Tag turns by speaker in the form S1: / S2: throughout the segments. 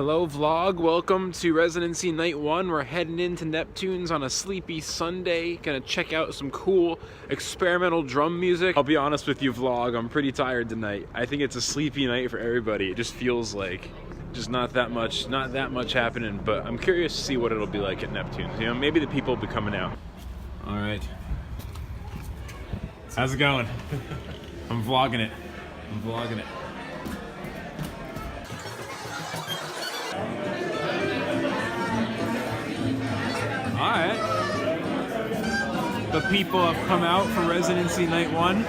S1: Hello vlog, welcome to Resonancy Night 1. We're heading into Neptunes on a sleepy Sunday. Gonna check out some cool experimental drum music. I'll be honest with you vlog, I'm pretty tired tonight. I think it's a sleepy night for everybody. It just feels like just not that much happening, but I'm curious to see what it'll be like at Neptunes. You know, maybe the people will be coming out. All right. How's it going? I'm vlogging it. Alright. The people have come out for Resonancy Night 1.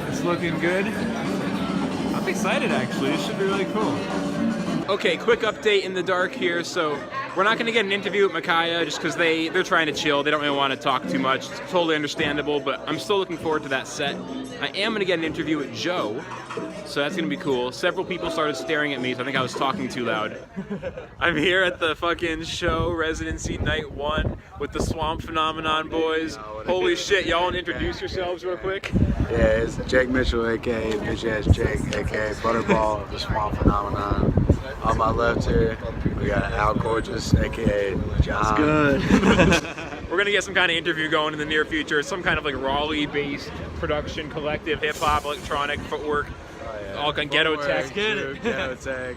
S1: It's looking good. I'm excited actually, this should be really cool. Okay, quick update in the dark here. So we're not gonna get an interview with Micaiah just because they're trying to chill. They don't really want to talk too much. It's totally understandable, but I'm still looking forward to that set. I am gonna get an interview with Joe, so that's gonna be cool. Several people started staring at me, so I think I was talking too loud. I'm here at the fucking show, Resonancy Night 1, with the Swamp Phenomenon boys. Holy shit, y'all wanna introduce yourselves real quick?
S2: Yeah, it's Jake Mitchell, aka Bitch Ass Jake, aka Butterball of the Swamp Phenomenon. On my left here, we got Al Gorgeous, aka John.
S3: Good.
S1: We're gonna get some kind of interview going in the near future. Some kind of like Raleigh-based production collective, hip-hop, electronic, footwork, all kind of ghetto tech.
S2: Ghetto tech.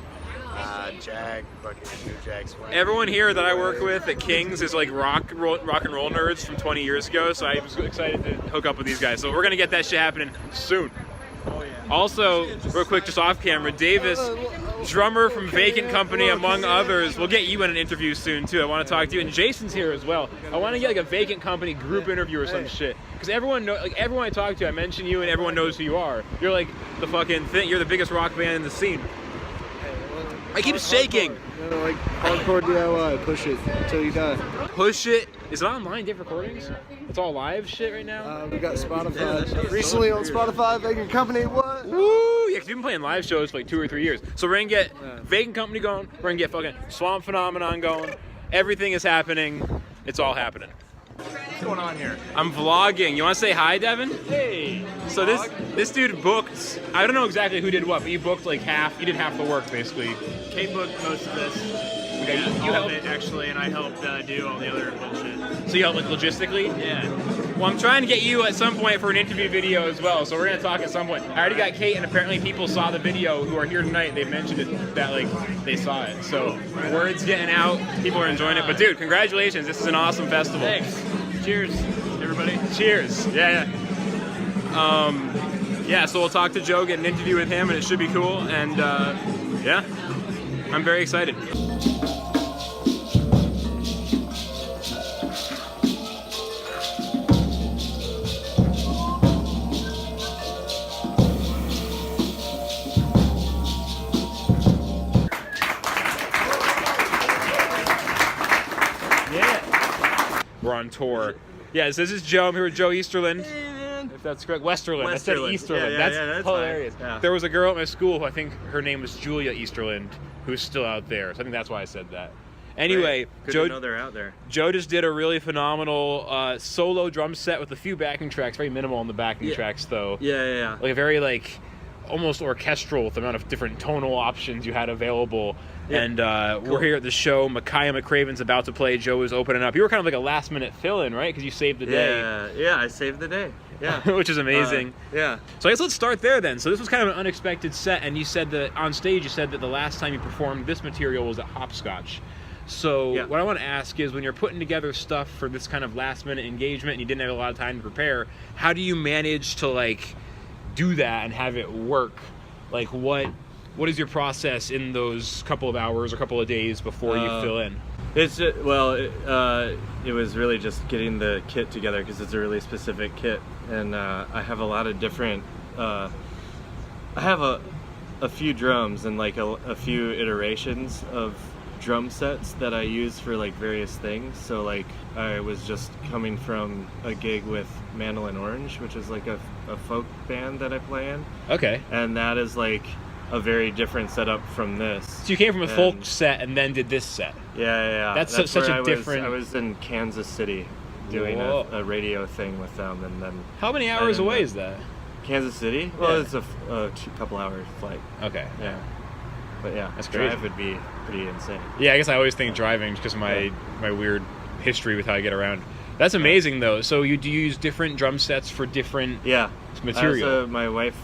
S2: Jack, fucking New Jack Swing.
S1: Everyone here that I work with at King's is like rock and roll nerds from 20 years ago, so I was excited to hook up with these guys. So we're gonna get that shit happening soon. Also, real quick, just off camera, Davis, drummer from Vacant Company, among others. We'll get you in an interview soon too. I want to talk to you, and Jason's here as well. I want to get like a Vacant Company group interview or some shit, because everyone I talk to, I mention you, and everyone knows who you are. You're like the fucking thing. You're the biggest rock band in the scene. I keep shaking.
S3: You know, like hardcore DIY, push it until you die.
S1: Push it. Is it online, different recordings? It's all live shit right now?
S3: We got Spotify. Recently on Spotify, Vacant Company, what?
S1: Woo! Yeah, because you've been playing live shows for like 2 or 3 years. So we're gonna get Vacant Company going, we're gonna get fucking Swamp Phenomenon going. Everything is happening. It's all happening.
S4: What's going on here?
S1: I'm vlogging. You wanna say hi, Devin?
S4: Hey.
S1: So this dude booked, I don't know exactly who did what, but you booked like you did half the work basically.
S4: Kate booked most of this.
S1: Okay,
S4: Yeah,
S1: you
S4: all of
S1: helped.
S4: it actually, and I helped do all the other bullshit.
S1: So you help like logistically?
S4: Yeah.
S1: Well, I'm trying to get you at some point for an interview video as well, so we're gonna talk at some point. I already got Kate, and apparently people saw the video who are here tonight. They mentioned it, that like they saw it. So word's getting out, people are enjoying it. But dude, congratulations! This is an awesome festival.
S4: Thanks. Cheers, everybody.
S1: Cheers. Yeah. Yeah. So we'll talk to Joe, get an interview with him, and it should be cool. And yeah, I'm very excited. We're on tour. Yeah, so this is Joe. I'm here with Joe Easterlund. If that's correct. Westerlund. I said
S4: Westerlund.
S1: Easterlund.
S4: Yeah,
S1: that's
S4: fine.
S1: hilarious.
S4: Yeah.
S1: There was a girl at my school who I think her name was Julia Easterlund, who's still out there. So I think that's why I said that. Anyway,
S4: Good
S1: Joe,
S4: to know they're out there.
S1: Joe just did a really phenomenal solo drum set with a few backing tracks. Very minimal on the backing tracks, though.
S4: Yeah.
S1: Like a very almost orchestral with the amount of different tonal options you had available.
S4: Yeah.
S1: And we're here at the show. Micaiah McCraven's about to play. Joe is opening up. You were kind of like a last minute fill-in, right? Because you saved the day.
S4: Yeah, I saved the day. Yeah.
S1: Which is amazing.
S4: Yeah.
S1: So I guess let's start there then. So this was kind of an unexpected set, and you said that on stage you said that the last time you performed this material was at Hopscotch. So what I want to ask is, when you're putting together stuff for this kind of last minute engagement and you didn't have a lot of time to prepare, how do you manage to do that and have it work? Like what is your process in those couple of hours or couple of days before you fill in?
S4: It's just, it was really just getting the kit together because it's a really specific kit, and I have a lot of different. I have a few drums and a few iterations of drum sets that I use for various things. So I was just coming from a gig with Mandolin Orange, which is a folk band that I play in.
S1: Okay.
S4: And that is a very different setup from this.
S1: So you came from a folk set and then did this set.
S4: Yeah.
S1: That's such a different.
S4: I was in Kansas City doing a radio thing with them, and then.
S1: How many hours away is that?
S4: Kansas City? Well, it's a couple hour flight.
S1: Okay.
S4: Yeah. But yeah,
S1: That's
S4: drive
S1: crazy.
S4: would be pretty insane.
S1: Yeah, I guess I always think driving because of my weird history with how I get around. That's amazing though. So do you use different drum sets for different material?
S4: My wife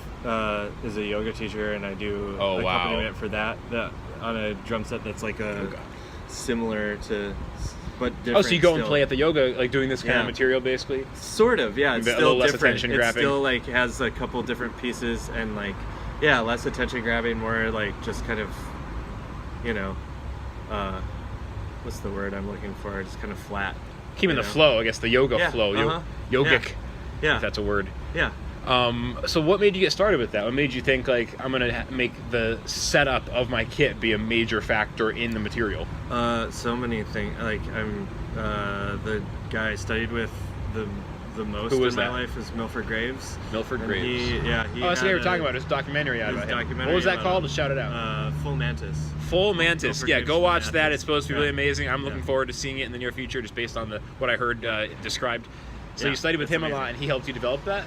S4: is a yoga teacher, and I do accompaniment for that on a drum set that's like similar to, but different.
S1: Oh, so you go and
S4: still.
S1: play at the yoga, like doing this kind of material, basically.
S4: Sort of, yeah. It's
S1: A
S4: still
S1: little less
S4: different.
S1: attention
S4: It
S1: grabbing.
S4: still like has a couple different pieces, and like less attention grabbing, more like just kind of, what's the word I'm looking for? Just kind of flat.
S1: Keeping the flow, I guess, the yoga flow, yogic,
S4: if
S1: that's a word.
S4: Yeah.
S1: So what made you get started with that? What made you think, like, I'm going to make the setup of my kit be a major factor in the material?
S4: So many things. Like, I'm the guy I studied with the most in my life is Milford Graves.
S1: Milford
S4: And
S1: Graves.
S4: He
S1: that's what we were talking about. It's a documentary out about him. What was that called? Just shout it out.
S4: Full Mantis.
S1: Full Mantis.
S4: Milford
S1: Yeah,
S4: Graves
S1: go
S4: Full
S1: watch
S4: Mantis.
S1: that. It's supposed to be really amazing. I'm looking forward to seeing it in the near future, just based on what I heard described. So you studied with him a lot, and he helped you develop that?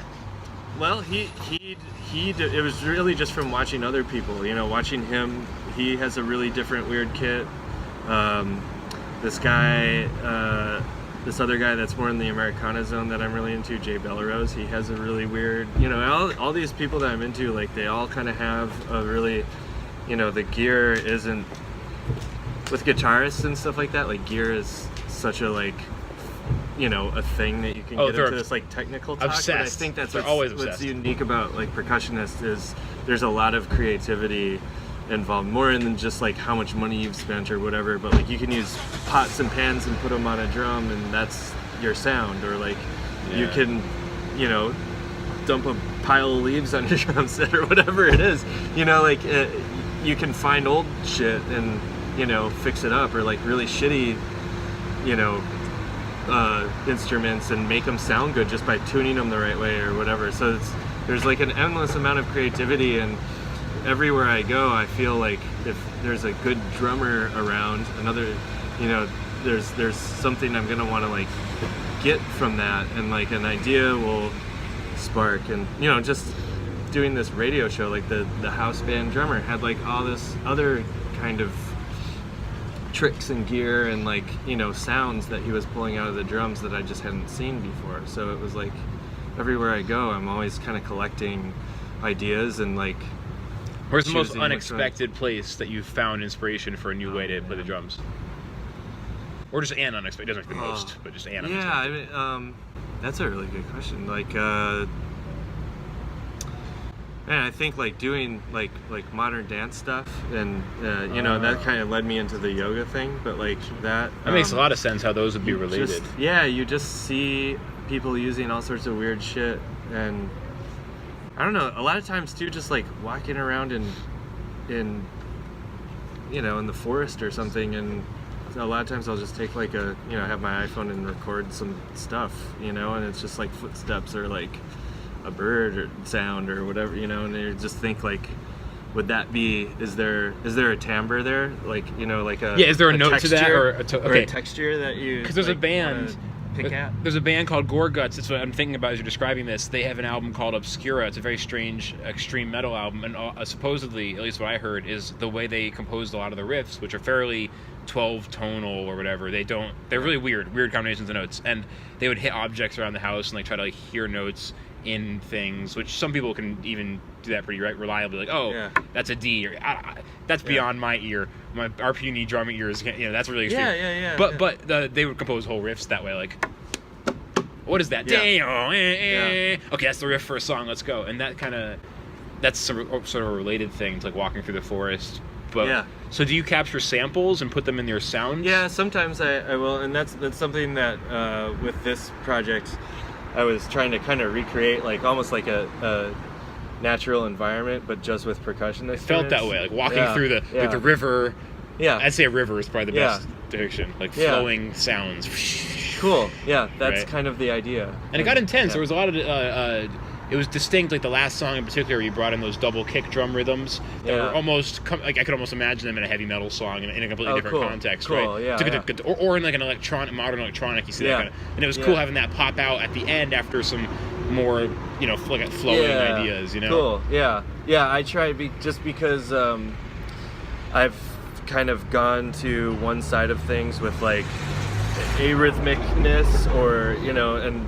S4: Well, it was really just from watching other people. Watching him. He has a really different, weird kit. This guy, this other guy that's more in the Americana zone that I'm really into, Jay Bellerose, he has a really weird, all these people that I'm into, like, they all kind of have a really, the gear isn't, with guitarists and stuff like that, like, gear is such a, like, a thing that you can get into this, like, technical talk.
S1: Obsessed.
S4: But I think that's
S1: always
S4: what's
S1: obsessed.
S4: unique about, like, percussionists is there's a lot of creativity involved, more than just like how much money you've spent or whatever, but like you can use pots and pans and put them on a drum and that's your sound, or like you can dump a pile of leaves on your drum set or whatever it is, you can find old shit and fix it up, or like really shitty instruments and make them sound good just by tuning them the right way or whatever. So there's like an endless amount of creativity, and everywhere I go, I feel like if there's a good drummer around, there's something I'm gonna want to like get from that, and like an idea will spark. And just doing this radio show, like the house band drummer had like all this other kind of tricks and gear and like sounds that he was pulling out of the drums that I just hadn't seen before. So it was like everywhere I go, I'm always kind of collecting ideas and like.
S1: Where's the most unexpected place that you've found inspiration for a new way to play the drums? Or just an unexpected, it doesn't have to be most, but just an unexpected.
S4: Yeah, I mean, that's a really good question. Like, I think like doing like modern dance stuff, and that kind of led me into the yoga thing. But like that
S1: makes a lot of sense how those would be related.
S4: You just see people using all sorts of weird shit, and I don't know, a lot of times too, just like walking around in the forest or something, and a lot of times I'll just take like have my iPhone and record some stuff, and it's just like footsteps or like a bird or sound or whatever, and you just think like, would that be, is there a timbre there, like like a
S1: is there a note
S4: texture,
S1: to that, or
S4: a texture that you,
S1: because there's a band.
S4: Pick at?
S1: There's a band called Gorguts. That's what I'm thinking about as you're describing this. They have an album called Obscura. It's a very strange extreme metal album, and supposedly, at least what I heard, is the way they composed a lot of the riffs, which are fairly 12 tonal or whatever. They're really weird combinations of notes, and they would hit objects around the house and like try to like hear notes in things, which some people can even do that pretty reliably, like, that's a D, or that's beyond my ear. My RPD drum ear is, that's really extreme. But they would compose whole riffs that way, like, what is that? Okay, that's the riff for a song. Let's go. And that's sort of a related thing to like walking through the forest. But so do you capture samples and put them in your sounds?
S4: Yeah, sometimes I will, and that's something that with this project I was trying to kind of recreate, like almost like a natural environment, but just with percussion. It
S1: felt that way, like walking through the river. Yeah, I'd say a river is probably the best depiction, like flowing sounds.
S4: Cool. Yeah, that's kind of the idea.
S1: And it got intense. There was a lot of it was distinct, like the last song in particular, you brought in those double kick drum rhythms that were almost, like I could almost imagine them in a heavy metal song in a completely different context, right?
S4: Yeah,
S1: or in like an modern electronic, you see that kind of, and it was cool having that pop out at the end after some more, like flowing ideas,
S4: Cool, yeah. I try just because, I've kind of gone to one side of things with like arrhythmicness, or you know, and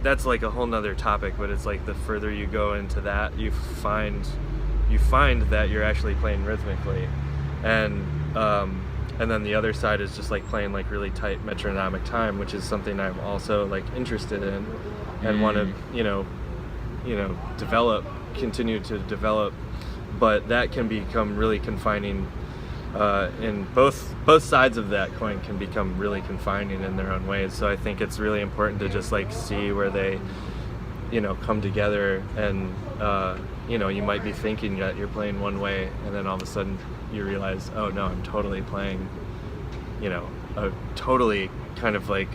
S4: that's like a whole nother topic, but it's like the further you go into that, you find that you're actually playing rhythmically, and then the other side is just like playing like really tight metronomic time, which is something I'm also like interested in and want to continue to develop, but that can become really confining. And both sides of that coin can become really confining in their own ways. So I think it's really important to just like see where they, you know, come together, and you know, you might be thinking that you're playing one way, and then all of a sudden you realize, oh no, I'm totally playing, you know, a totally kind of like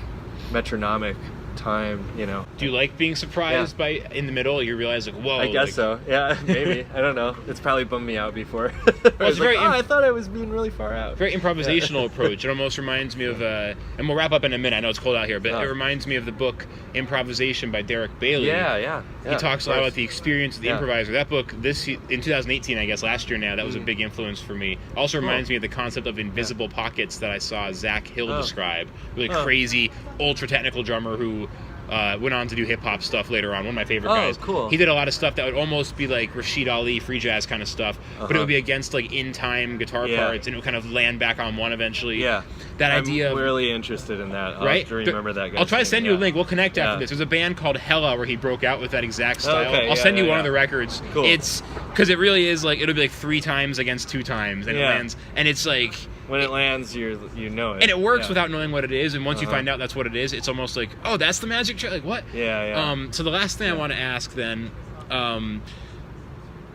S4: metronomic time, you know.
S1: Do you like being surprised by in the middle? You realize like, whoa.
S4: I guess
S1: like,
S4: so. Yeah, maybe. I don't know. It's probably bummed me out before.
S1: Well, it's very
S4: I thought I was being really far out.
S1: Very improvisational approach. It almost reminds me of, and we'll wrap up in a minute. I know it's cold out here, but it reminds me of the book Improvisation by Derek Bailey.
S4: Yeah.
S1: He talks a lot about the experience of the improviser. That book, in 2018, I guess last year now, that was a big influence for me. Also reminds me of the concept of invisible pockets that I saw Zach Hill describe. Really crazy, ultra technical drummer who went on to do hip-hop stuff later on. One of my favorite guys.
S4: Cool.
S1: He did a lot of stuff that would almost be like Rashid Ali, free jazz kind of stuff, but it would be against like in-time guitar parts, and it would kind of land back on one eventually.
S4: Yeah.
S1: That idea.
S4: I'm really interested in that. I'll have to remember that guy.
S1: I'll try to send you a link. We'll connect after this. There's a band called Hella where he broke out with that exact style. I'll send you one of the records.
S4: Cool.
S1: It's because it really is like, it'll be like 3 times against 2 times, and it lands, and it's like,
S4: when it lands, you know it.
S1: And it works without knowing what it is, and once you find out that's what it is, it's almost like, oh, that's the magic trick. Like, what?
S4: Yeah.
S1: So the last thing I want to ask then, well,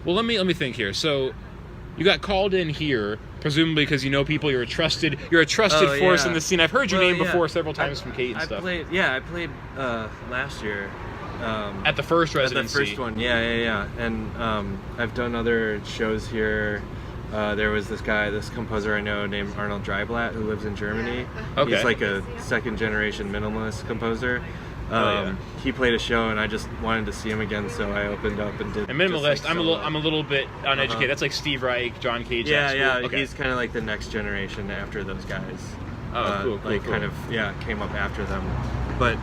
S1: let me think here. So you got called in here, presumably because you know people. You're a trusted force in the scene. I've heard your name before several times from Kate and stuff.
S4: I played last year.
S1: At the first residency.
S4: At the first one, yeah. And I've done other shows here. There was this composer I know named Arnold Dreiblatt who lives in Germany.
S1: Okay.
S4: He's like a second-generation minimalist composer. He played a show, and I just wanted to see him again, so I opened up and did.
S1: And minimalist,
S4: just, like,
S1: I'm a little bit uneducated. That's like Steve Reich, John Cage.
S4: Yeah.
S1: Okay.
S4: He's kind of like the next generation after those guys.
S1: Cool.
S4: Kind of came up after them, but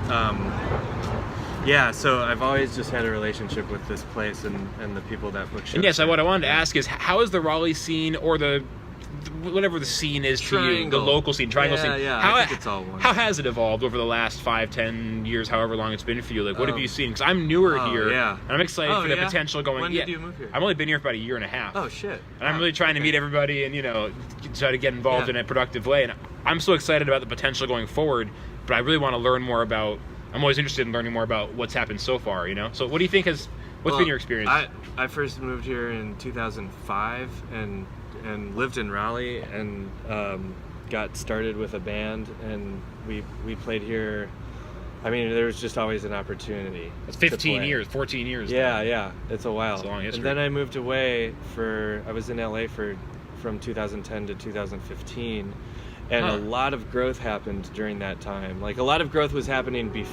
S4: so I've always just had a relationship with this place and the people that book shows.
S1: And yes, what I wanted to ask is, how is the Raleigh scene, or whatever the scene is to you, the local scene, triangle scene?
S4: Yeah, I think it's all one.
S1: How has it evolved over the last 5-10 years, however long it's been for you? Like, what have you seen? Because I'm newer here, and I'm excited for the potential going.
S4: When did you move here?
S1: I've only been here for about 1.5 years.
S4: Oh shit!
S1: And I'm really trying to meet everybody and try to get involved in a productive way. And I'm so excited about the potential going forward. But I really want to learn more about. I'm always interested in learning more about what's happened so far. So what do you think what's been your experience?
S4: I first moved here in 2005 and lived in Raleigh and got started with a band, and we played here. I mean, there was just always an opportunity.
S1: It's 15 years, 14 years.
S4: Yeah, it's a while.
S1: It's a long history.
S4: And then I moved away I was in LA from 2010 to 2015. And a lot of growth happened during that time. Like, a lot of growth was happening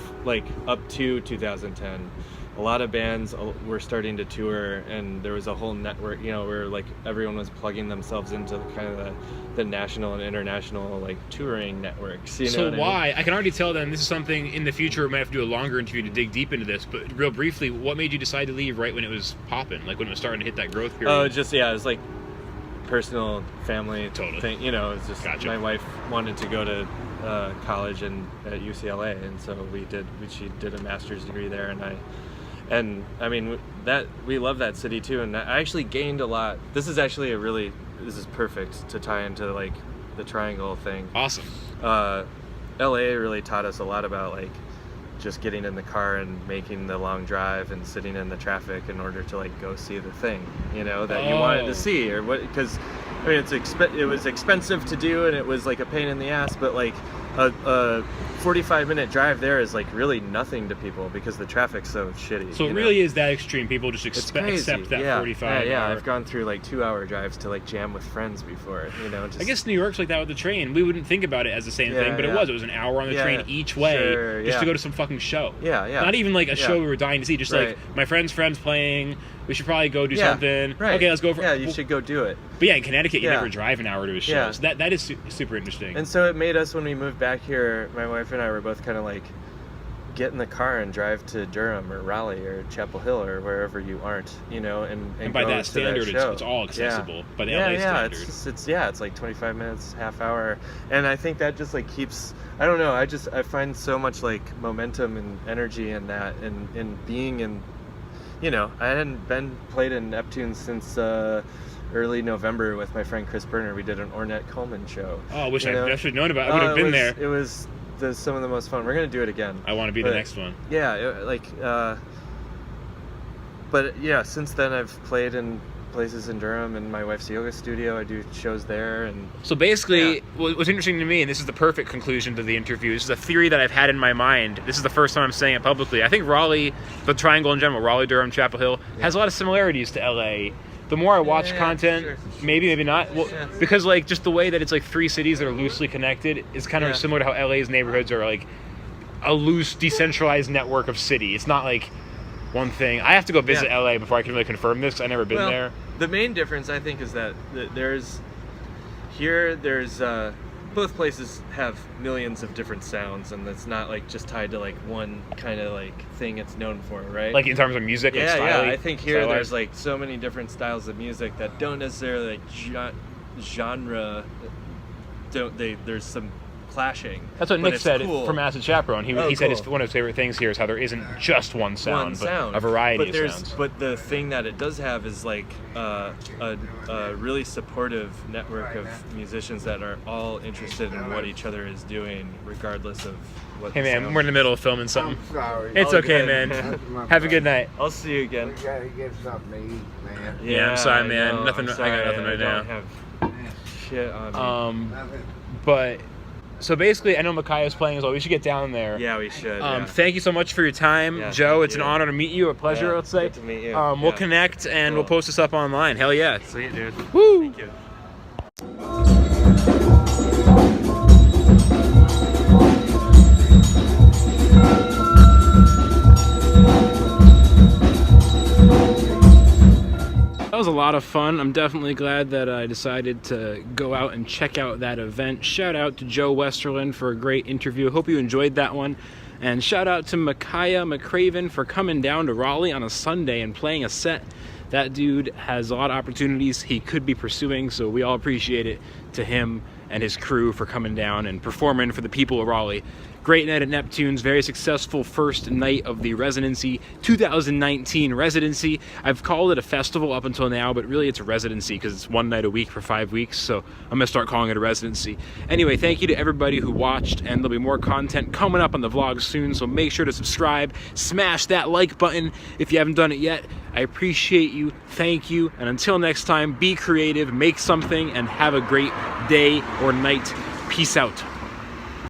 S4: up to 2010. A lot of bands were starting to tour, and there was a whole network, where like everyone was plugging themselves into kind of the national and international like touring networks.
S1: So why? I can already tell then this is something in the future we might have to do a longer interview to dig deep into this. But real briefly, what made you decide to leave right when it was popping? Like when it was starting to hit that growth period?
S4: It was like personal family thing. It's just my wife wanted to go to college at UCLA, and so she did a master's degree there, and I mean that we love that city too, and I actually gained a lot. This is perfect to tie into like the triangle thing.
S1: Awesome.
S4: LA really taught us a lot about like just getting in the car and making the long drive and sitting in the traffic in order to like go see the thing, that you wanted to see, or what, because I mean it was expensive to do, and it was like a pain in the ass, but like a 45-minute drive there is like really nothing to people because the traffic's so shitty.
S1: So it really is that extreme. People just accept that 45.
S4: Yeah, I've gone through like 2-hour drives to like jam with friends before, you know. Just...
S1: I guess New York's like that with the train. We wouldn't think about it as the same thing, but it was an hour on the train each way just to go to some fucking show.
S4: Yeah.
S1: Not even like a show we were dying to see, just like my friend's playing. We should probably go do something. Right. Okay, let's go for.
S4: Yeah, you should go do it.
S1: But yeah, in Connecticut, you never drive an hour to a show. Yeah. So that is super interesting.
S4: And so it made us, when we moved back here, my wife and I were both kind of like, get in the car and drive to Durham or Raleigh or Chapel Hill or wherever you aren't, you know, and
S1: by
S4: go
S1: that standard,
S4: that
S1: it's all accessible by the LA standard.
S4: It's like 25 minutes, half hour, and I think that just like keeps. I don't know. I find so much like momentum and energy in that, and in being in. You know, I hadn't played in Neptunes since early November with my friend Chris Berner. We did an Ornette Coleman show.
S1: Oh, I wish I should have known about it. I would have been there.
S4: It was some of the most fun. We're going to do it again.
S1: I want to be the next one.
S4: Yeah, but yeah, since then I've played in places in Durham, and my wife's yoga studio. I do shows there, and
S1: so basically, what's interesting to me, and this is the perfect conclusion to the interview. This is a theory that I've had in my mind. This is the first time I'm saying it publicly. I think Raleigh, the Triangle in general, Raleigh, Durham, Chapel Hill, has a lot of similarities to LA. The more I watch content, maybe not. Well, because like just the way that it's like 3 cities that are loosely connected is kind of similar to how LA's neighborhoods are like a loose, decentralized network of city. It's not like one thing. I have to go visit LA before I can really confirm this. I've never been there.
S4: The main difference, I think, is that there's both places have millions of different sounds, and it's not like just tied to like one kind of like thing it's known for, right?
S1: Like in terms of music, like
S4: I think here there's like so many different styles of music that don't necessarily like genre. There's some clashing.
S1: That's what Nick said from Acid Chaperone. He said one of his favorite things here is how there isn't just one sound, but a variety of sounds.
S4: But the thing that it does have is like a really supportive network of musicians that are all interested in what each other is doing, regardless of what.
S1: Hey man, we're in the middle of filming something.
S3: I'm sorry.
S1: It's okay, man. Have a good night.
S4: I'll see you again.
S3: We gotta get something to eat, man.
S1: Yeah, I'm sorry, man. I got nothing right now.
S4: I don't have shit on me.
S1: But. So basically, I know Makaya's playing as well. We should get down there.
S4: Yeah, we should.
S1: Thank you so much for your time, Joe. It's an honor to meet you. A pleasure, let's say.
S4: Good to meet you.
S1: We'll connect and we'll post this up online. Hell yeah.
S4: See you, dude.
S1: Woo!
S4: Thank you.
S1: That was a lot of fun. I'm definitely glad that I decided to go out and check out that event. Shout out to Joe Westerlund for a great interview. Hope you enjoyed that one. And shout out to Makaya McCraven for coming down to Raleigh on a Sunday and playing a set. That dude has a lot of opportunities he could be pursuing, so we all appreciate it to him and his crew for coming down and performing for the people of Raleigh. Great night at Neptunes, very successful first night of the Resonancy 2019 residency. I've called it a festival up until now, but really it's a residency because it's one night a week for 5 weeks, so I'm gonna start calling it a residency. Anyway, thank you to everybody who watched, and there'll be more content coming up on the vlog soon, so make sure to subscribe, smash that like button if you haven't done it yet. I appreciate you, thank you, and until next time, be creative, make something, and have a great day or night. Peace out.